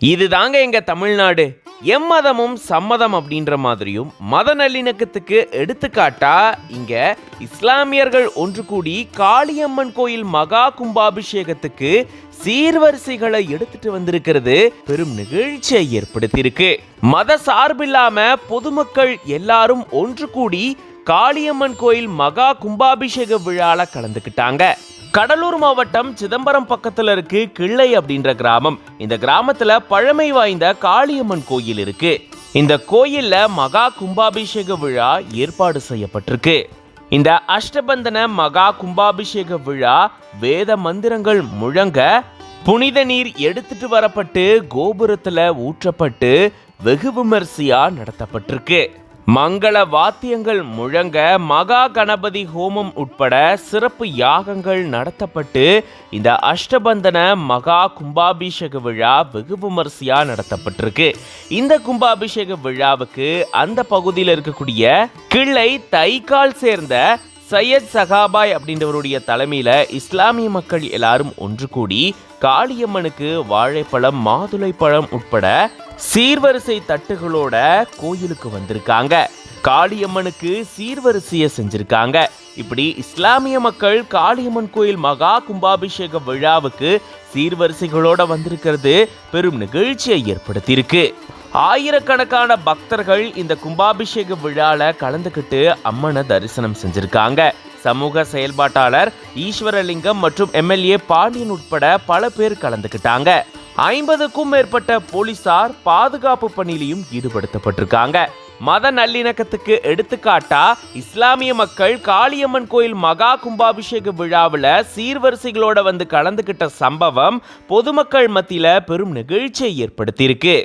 இதுதாங்க எங்க தமிழ்நாடு. எம்மதமும் சம்மதம் அப்படின்ற மாதிரியும் மத நல்லிணக்கத்துக்கு எடுத்துக்காட்டா இங்க இஸ்லாமியர்கள் ஒன்று கூடி காளியம்மன் கோயில் மகா கும்பாபிஷேகத்துக்கு சீர்வரிசைகளை எடுத்துட்டு வந்திருக்கிறது பெரும் நிகழ்ச்சியை ஏற்படுத்தியிருக்கு. மத சார்பில்லாம பொதுமக்கள் எல்லாரும் ஒன்று கூடி காளியம்மன் கோயில் மகா கும்பாபிஷேக விழால கலந்துக்கிட்டாங்க. கடலூர் மாவட்டம் சிதம்பரம் பக்கத்துல இருக்கு கிள்ளை அப்படின்ற கிராமம். இந்த கிராமத்துல பழமை வாய்ந்த காளியம்மன் கோயில் இருக்கு. இந்த கோயில்ல மகா கும்பாபிஷேக விழா ஏற்பாடு செய்யப்பட்டிருக்கு. இந்த அஷ்டபந்தன மகா கும்பாபிஷேக விழா வேத மந்திரங்கள் முழங்க, புனித நீர் எடுத்துட்டு வரப்பட்டு கோபுரத்துல ஊற்றப்பட்டு வெகு விமர்சையா நடத்தப்பட்டிருக்கு. மங்கள வாத்தியங்கள் முழங்க மகா கணபதி ஹோமம் உட்பட சிறப்பு யாகங்கள் நடத்தப்பட்டு இந்த அஷ்டபந்தன மகா கும்பாபிஷேக விழா வெகு விமர்சையா நடத்தப்பட்டிருக்கு. இந்த கும்பாபிஷேக விழாவுக்கு அந்த பகுதியில் இருக்கக்கூடிய கிள்ளை தைக்கால் சேர்ந்த சையத் சகாபாய் அப்படின்றவருடைய தலைமையில இஸ்லாமிய மக்கள் எல்லாரும் ஒன்று கூடி காளியம்மனுக்கு வாழைப்பழம், மாதுளை பழம் உட்பட சீர்வரிசை தட்டுகளோட கோயிலுக்கு வந்திருக்காங்க. காளியம்மனுக்கு சீர்வரிசையை செஞ்சிருக்காங்க. இப்படி இஸ்லாமிய மக்கள் காளியம்மன் கோயில் மகா கும்பாபிஷேக விழாவுக்கு சீர்வரிசைகளோட வந்திருக்கிறது பெரும் நிகழ்ச்சியை ஏற்படுத்தியிருக்கு. ஆயிரக்கணக்கான பக்தர்கள் இந்த கும்பாபிஷேக விழால கலந்துக்கிட்டு அம்மனை தரிசனம் செஞ்சிருக்காங்க. சமூக செயல்பாட்டாளர் ஈஸ்வரலிங்கம் மற்றும் எம்எல்ஏ பாண்டியன் உட்பட பல பேர் கலந்துக்கிட்டாங்க. 50க்கும் மேற்பட்ட போலீசார் பாதுகாப்பு பணியிலையும் ஈடுபடுத்தப்பட்டிருக்காங்க. மத நல்லிணக்கத்துக்கு எடுத்துக்காட்டா இஸ்லாமிய மக்கள் காளியம்மன் கோயில் மகா கும்பாபிஷேக விழாவில் சீர்வரிசைகளோட வந்து கலந்துக்கிட்ட சம்பவம் பொதுமக்கள் மத்தியில பெரும் நிகழ்ச்சியை ஏற்படுத்தியிருக்கு.